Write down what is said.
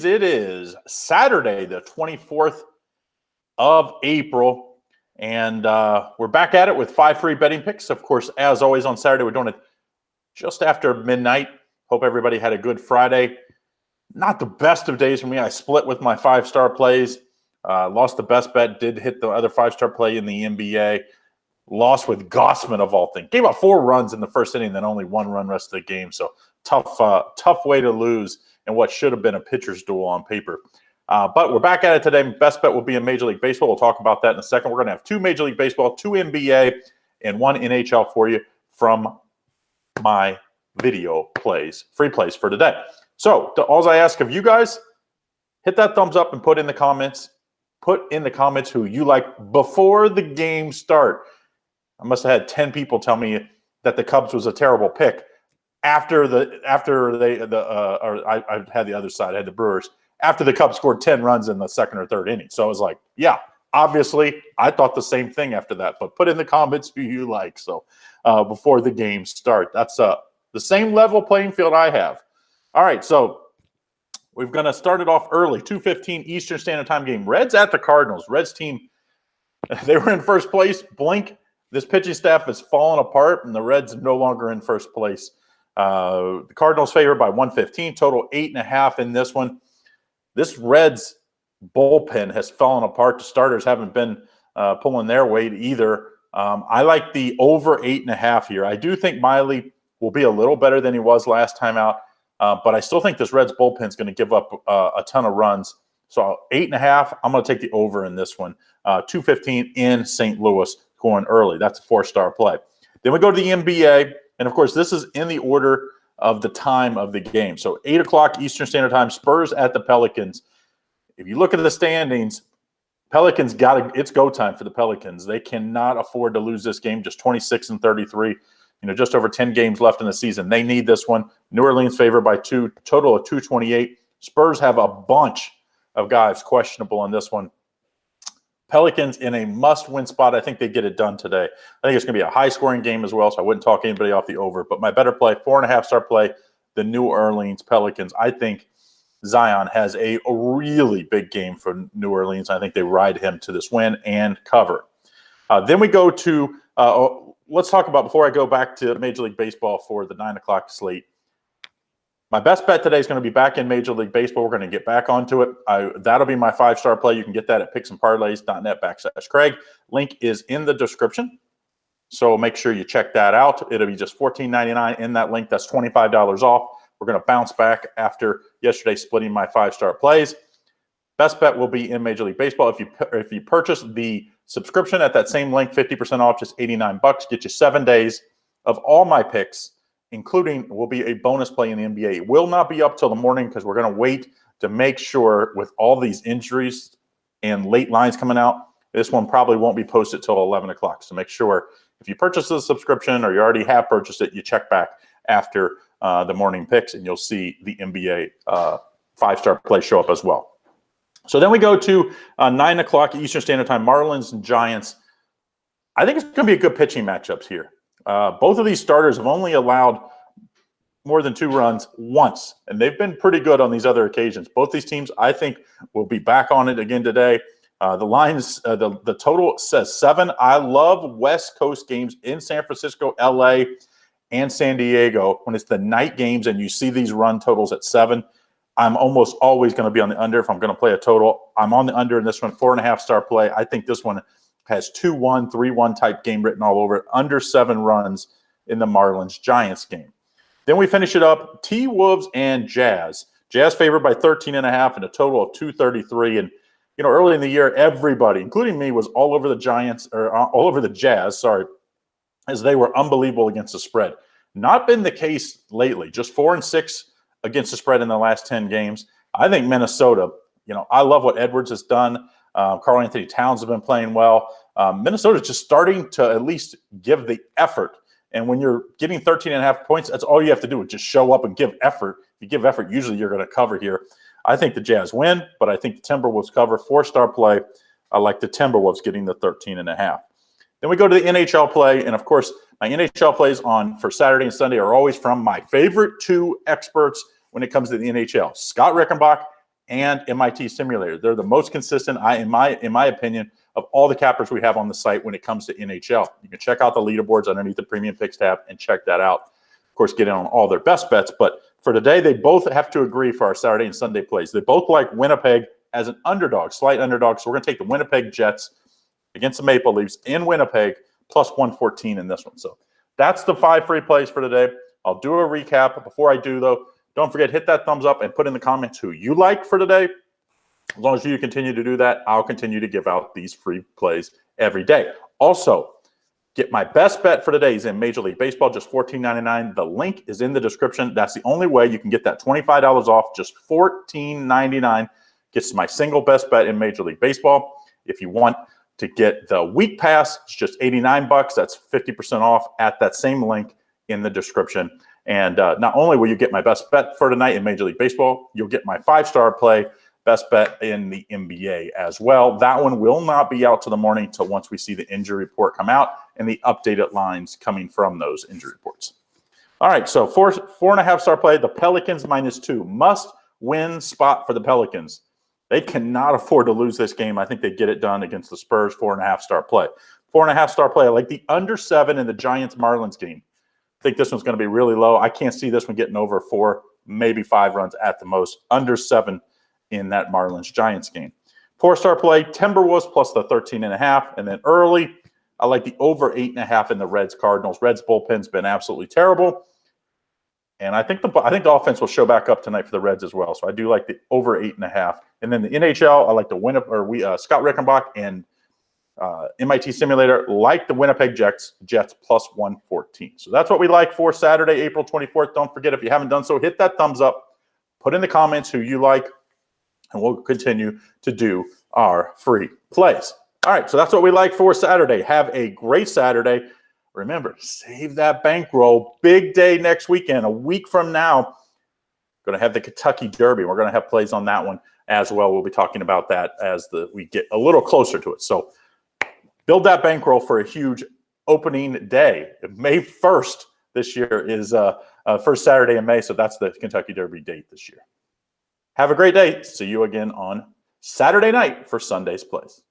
It is Saturday, the 24th of April, and we're back at it with 5 free betting picks. Of course, as always on Saturday, we're doing it just after midnight. Hope everybody had a good Friday. Not the best of days for me. I split with my 5-star plays. Lost the best bet, did hit the other 5-star play in the NBA. Lost with Gossman of all things. Gave up 4 runs in the first inning, then only 1 run rest of the game. So tough way to lose in what should have been a pitcher's duel on paper. But we're back at it today. Best bet will be in Major League Baseball. We'll talk about that in a second. We're going to have 2 Major League Baseball, 2 NBA, and 1 NHL for you from my video plays, free plays for today. So all I ask of you guys, hit that thumbs up and put in the comments who you like before the game start. I must have had 10 people tell me that the Cubs was a terrible pick. I had the other side. I had the Brewers after the Cubs scored 10 runs in the second or third inning. So I was like, yeah, obviously I thought the same thing after that. But put in the comments who you like. So before the game start, that's the same level playing field I have. All right, so we're going to start it off early. 2:15 Eastern Standard Time game. Reds at the Cardinals. Reds team, they were in first place. Blink. This pitching staff has fallen apart, and the Reds are no longer in first place. The Cardinals favored by 115, total 8.5 in this one. This Reds bullpen has fallen apart. The starters haven't been pulling their weight either. I like the over 8.5 here. I do think Miley will be a little better than he was last time out, but I still think this Reds bullpen is going to give up a ton of runs. So 8.5, I'm going to take the over in this one. 2:15 in St. Louis, going early. That's a 4-star play. Then we go to the NBA. And, of course, this is in the order of the time of the game. So 8 o'clock Eastern Standard Time, Spurs at the Pelicans. If you look at the standings, Pelicans it's go time for the Pelicans. They cannot afford to lose this game, just 26-33, just over 10 games left in the season. They need this one. New Orleans favored by 2, total of 228. Spurs have a bunch of guys questionable in this one. Pelicans in a must-win spot. I think they get it done today. I think it's going to be a high-scoring game as well, so I wouldn't talk anybody off the over. But my better play, 4.5-star play, the New Orleans Pelicans. I think Zion has a really big game for New Orleans. I think they ride him to this win and cover. Then we go to let's talk about, before I go back to Major League Baseball for the 9 o'clock slate, my best bet today is going to be back in Major League Baseball. We're going to get back onto it. That'll be my 5-star play. You can get that at picksandparlays.net/Craig. Link is in the description. So make sure you check that out. It'll be just $14.99 in that link. That's $25 off. We're going to bounce back after yesterday splitting my 5-star plays. Best bet will be in Major League Baseball. If you purchase the subscription at that same link, 50% off, just $89. Get you 7 days of all my picks, including will be a bonus play in the NBA. It will not be up till the morning because we're going to wait to make sure, with all these injuries and late lines coming out, this one probably won't be posted till 11 o'clock. So make sure if you purchase the subscription or you already have purchased it, you check back after the morning picks and you'll see the NBA 5-star play show up as well. So then we go to 9 o'clock Eastern Standard Time, Marlins and Giants. I think it's going to be a good pitching matchups here. Both of these starters have only allowed more than 2 runs once, and they've been pretty good on these other occasions. Both these teams, I think, will be back on it again today. The lines, the total says 7. I love West Coast games in San Francisco, LA, and San Diego. When it's the night games and you see these run totals at 7, I'm almost always going to be on the under. If I'm going to play a total, I'm on the under in this one, 4.5-star play. I think this one has 2-1, 3-1 type game written all over it, under 7 runs in the Marlins Giants game. Then we finish it up, T-Wolves and Jazz. Jazz favored by 13.5 and a total of 233. And, early in the year, everybody, including me, was all over the Jazz, as they were unbelievable against the spread. Not been the case lately, just 4-6 against the spread in the last 10 games. I think Minnesota, I love what Edwards has done. Karl Anthony Towns has been playing well. Minnesota's just starting to at least give the effort. And when you're getting 13.5 points, that's all you have to do is just show up and give effort. If you give effort, usually you're going to cover here. I think the Jazz win, but I think the Timberwolves cover. 4-star play. I like the Timberwolves getting the 13.5. Then we go to the NHL play, and of course, my NHL plays for Saturday and Sunday are always from my favorite 2 experts when it comes to the NHL, Scott Rickenbach and MIT Simulator. They're the most consistent, in my opinion, of all the cappers we have on the site when it comes to NHL. You can check out the leaderboards underneath the Premium Picks tab and check that out. Of course, get in on all their best bets. But for today, they both have to agree for our Saturday and Sunday plays. They both like Winnipeg as an underdog, slight underdog. So we're going to take the Winnipeg Jets against the Maple Leafs in Winnipeg, plus 114 in this one. So that's the 5 free plays for today. I'll do a recap. But before I do, though, don't forget, hit that thumbs up and put in the comments who you like for today. As long as you continue to do that, I'll continue to give out these free plays every day. Also, get my best bet for today is in Major League Baseball, just $14.99. The link is in the description. That's the only way you can get that $25 off, just $14.99. Gets my single best bet in Major League Baseball. If you want to get the week pass, it's just $89. That's 50% off at that same link in the description. And not only will you get my best bet for tonight in Major League Baseball, you'll get my 5-star play best bet in the NBA as well. That one will not be out till the morning until once we see the injury report come out and the updated lines coming from those injury reports. All right, so 4.5-star play, the Pelicans -2. Must-win spot for the Pelicans. They cannot afford to lose this game. I think they get it done against the Spurs. 4.5-star play. 4.5-star play. I like the under 7 in the Giants-Marlins game. I think this one's going to be really low. I can't see this one getting over 4, maybe 5 runs at the most. Under 7 in that Marlins Giants game. 4-star play, Timberwolves plus the 13.5. And then early, I like the over 8.5 in the Reds Cardinals. Reds bullpen's been absolutely terrible. And I think the offense will show back up tonight for the Reds as well. So I do like the over 8.5. And then the NHL, I like the Scott Rickenbach and MIT Simulator, like the Winnipeg Jets plus 114. So that's what we like for Saturday, April 24th. Don't forget, if you haven't done so, hit that thumbs up. Put in the comments who you like. And we'll continue to do our free plays. All right, so that's what we like for Saturday. Have a great Saturday. Remember, save that bankroll. Big day next weekend. A week from now, going to have the Kentucky Derby. We're going to have plays on that one as well. We'll be talking about that as we get a little closer to it. So build that bankroll for a huge opening day. May 1st this year is first Saturday in May, so that's the Kentucky Derby date this year. Have a great day. See you again on Saturday night for Sunday's plays.